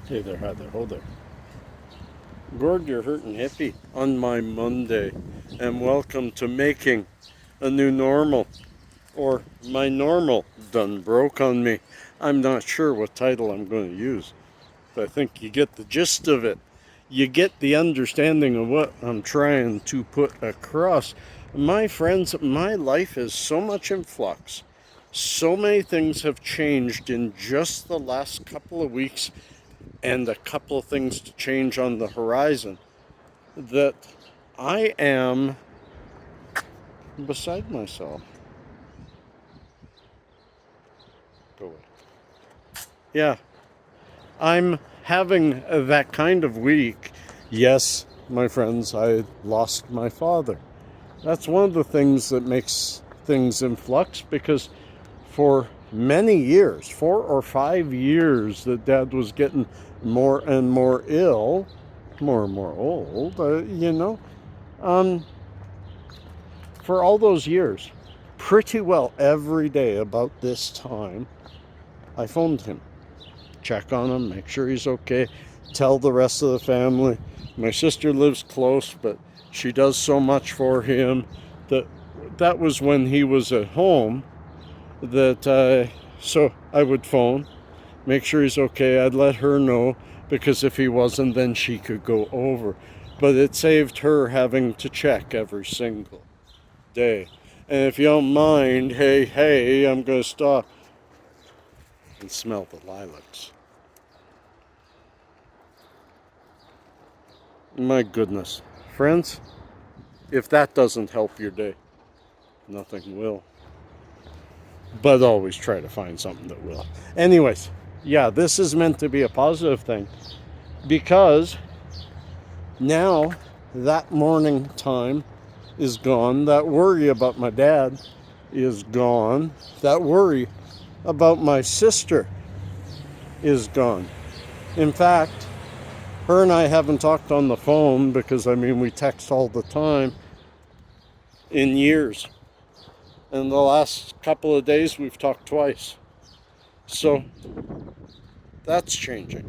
Hey there, hi there, ho there. Gord, you're hurting hippie on my Monday, and welcome to Making a New Normal, or My Normal Done Broke on Me. I'm not sure what title I'm going to use, but I think you get the gist of it. You get the understanding of what I'm trying to put across. My friends, my life is so much in flux. So many things have changed in just the last couple of weeks, and a couple of things to change on the horizon, that I am beside myself. Go away. Yeah, I'm having that kind of week. Yes, my friends, I lost my father. That's one of the things that makes things in flux, because for many years, 4 or 5 years, that Dad was getting more and more ill, more and more old, for all those years, pretty well every day about this time, I phoned him, check on him, make sure he's okay, tell the rest of the family. My sister lives close, but she does so much for him that was when he was at home, so I would phone, make sure he's okay. I'd let her know, because if he wasn't, then she could go over. But it saved her having to check every single day. And if you don't mind, hey, I'm going to stop and smell the lilacs. My goodness. Friends, if that doesn't help your day, nothing will. But always try to find something that will. Anyways, yeah, this is meant to be a positive thing, because now that morning time is gone. That worry about my dad is gone. That worry about my sister is gone. In fact, her and I haven't talked on the phone, because we text all the time, in years. In the last couple of days, we've talked twice. So that's changing.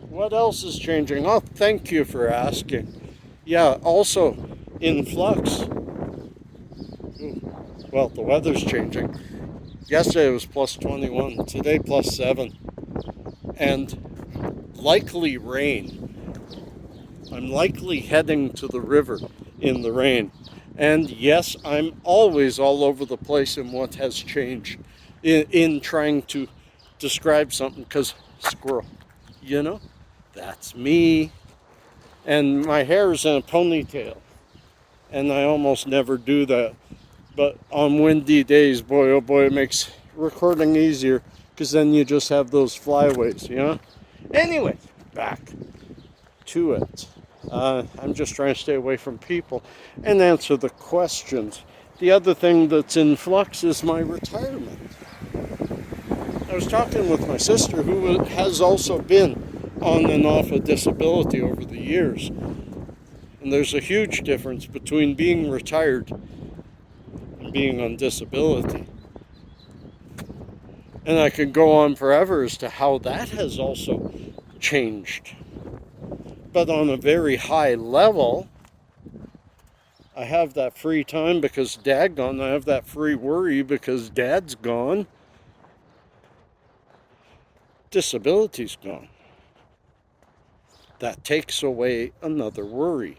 What else is changing? Oh, thank you for asking. Yeah, also in flux. Well, the weather's changing. Yesterday it was plus 21, today plus 7. And likely rain. I'm likely heading to the river in the rain. And yes, I'm always all over the place in what has changed in trying to describe something, because squirrel, that's me. And my hair is in a ponytail, and I almost never do that. But on windy days, boy, oh boy, it makes recording easier, because then you just have those flyaways, Anyway, back to it. I'm just trying to stay away from people and answer the questions. The other thing that's in flux is my retirement. I was talking with my sister, who has also been on and off a disability over the years. And there's a huge difference between being retired and being on disability. And I could go on forever as to how that has also changed. But on a very high level, I have that free time because Dad's gone. I have that free worry because Dad's gone. Disability's gone. That takes away another worry.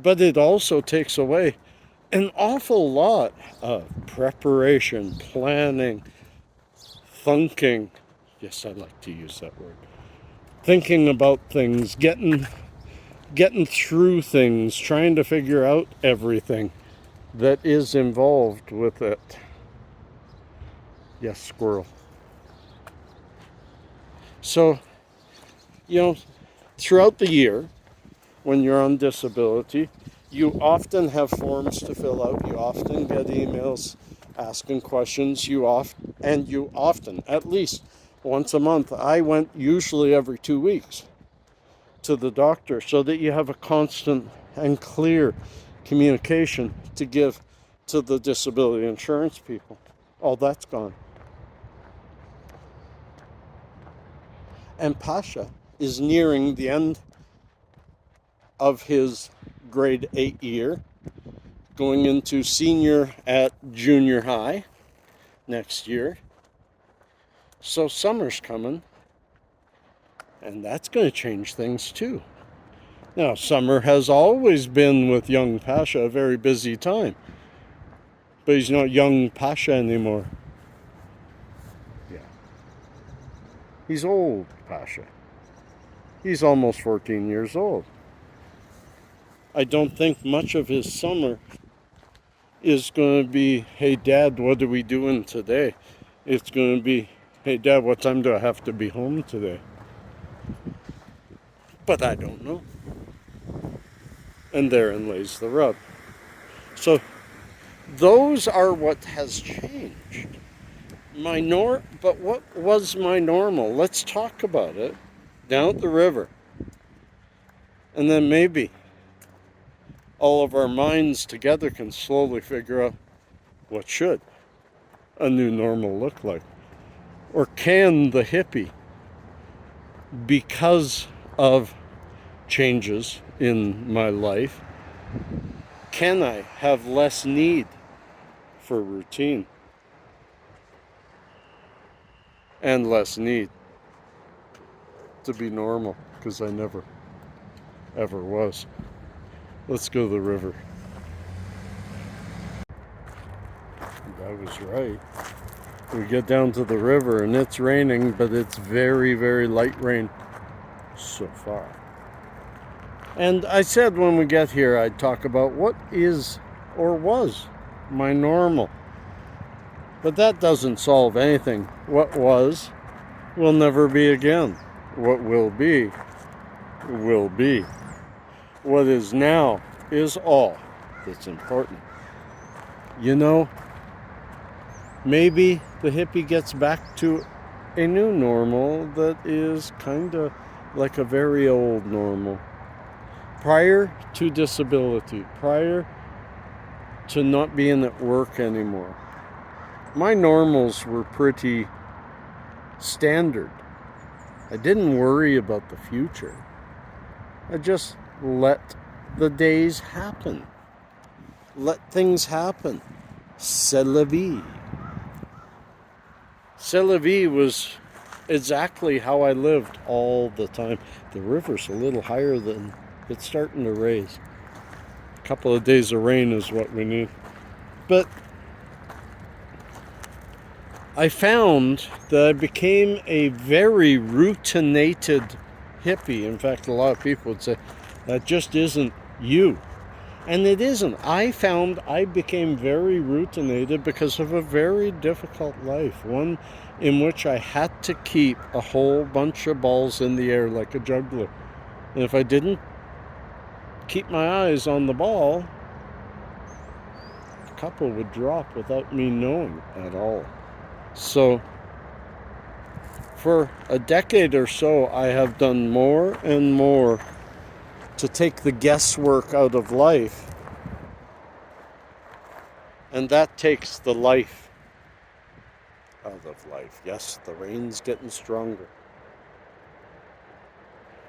But it also takes away an awful lot of preparation, planning, thinking. Yes, I like to use that word. Thinking about things, getting through things, trying to figure out everything that is involved with it. Yes, squirrel. So, throughout the year, when you're on disability, you often have forms to fill out. You often get emails asking questions. You often, at least once a month, I went usually every 2 weeks to the doctor, so that you have a constant and clear communication to give to the disability insurance people. All that's gone. And Pasha is nearing the end of his grade 8 year, going into senior at junior high next year. So summer's coming, and that's going to change things too. Now, summer has always been with young Pasha a very busy time, but he's not young Pasha anymore. Yeah. He's old Pasha. He's almost 14 years old. I don't think much of his summer is going to be, hey, Dad, what are we doing today? It's going to be, hey, Dad, what time do I have to be home today? But I don't know. And therein lays the rub. So those are what has changed. But what was my normal? Let's talk about it down at the river. And then maybe all of our minds together can slowly figure out what should a new normal look like. Or can the hippie, because of changes in my life, can I have less need for routine and less need to be normal, because I never ever was. Let's go to the river. I was right. We get down to the river and it's raining, but it's very, very light rain so far. And I said when we get here I'd talk about what is or was my normal. But that doesn't solve anything. What was will never be again. What will be will be. What is now is all that's important. You know, maybe the hippie gets back to a new normal that is kind of like a very old normal. Prior to disability, prior to not being at work anymore, my normals were pretty standard. I didn't worry about the future. I just let the days happen. Let things happen. C'est la vie. C'est la vie was exactly how I lived all the time. The river's a little higher than it's starting to raise. A couple of days of rain is what we need. But I found that I became a very routinated hippie. In fact, a lot of people would say, that just isn't you. And it isn't. I found I became very routinated because of a very difficult life. One in which I had to keep a whole bunch of balls in the air like a juggler. And if I didn't keep my eyes on the ball, a couple would drop without me knowing at all. So for a decade or so, I have done more and more to take the guesswork out of life. And that takes the life out of life. Yes, the rain's getting stronger.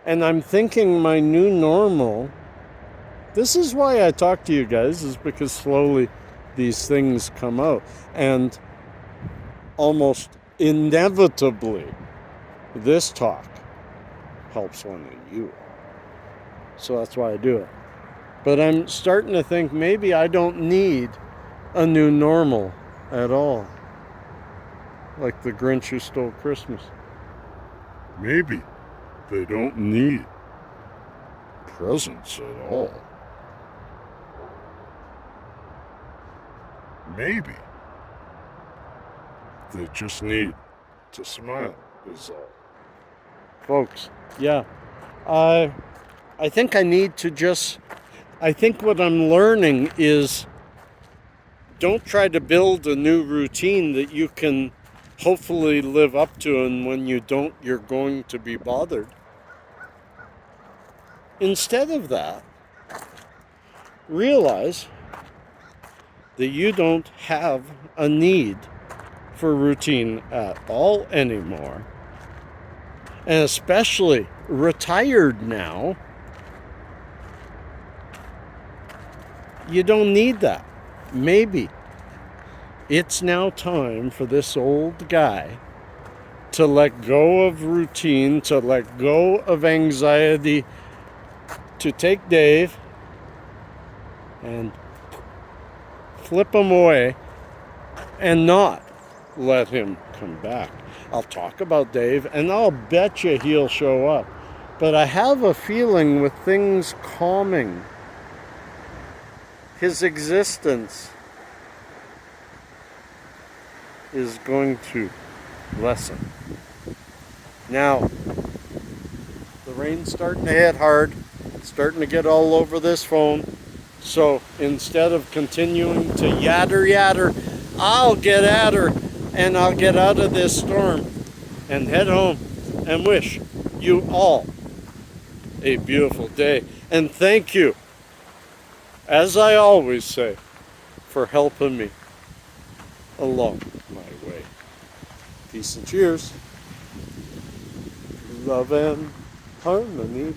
And I'm thinking my new normal, this is why I talk to you guys, is because slowly these things come out. And almost inevitably, this talk helps one of you. So that's why I do it. But I'm starting to think maybe I don't need a new normal at all. Like the Grinch who stole Christmas. Maybe they don't need presents at all. Maybe they just need to smile is all. Folks, yeah. I think I need to I think what I'm learning is don't try to build a new routine that you can hopefully live up to, and when you don't, you're going to be bothered. Instead of that, realize that you don't have a need for routine at all anymore. and especially retired now, you don't need that. Maybe it's now time for this old guy to let go of routine, to let go of anxiety, to take Dave and flip him away and not let him come back. I'll talk about Dave and I'll bet you he'll show up. But I have a feeling with things calming, his existence is going to lessen. Now, the rain's starting to hit hard. It's starting to get all over this phone. So instead of continuing to yatter, I'll get at her and I'll get out of this storm and head home and wish you all a beautiful day. And thank you, as I always say, for helping me along my way. Peace and cheers. Love and harmony.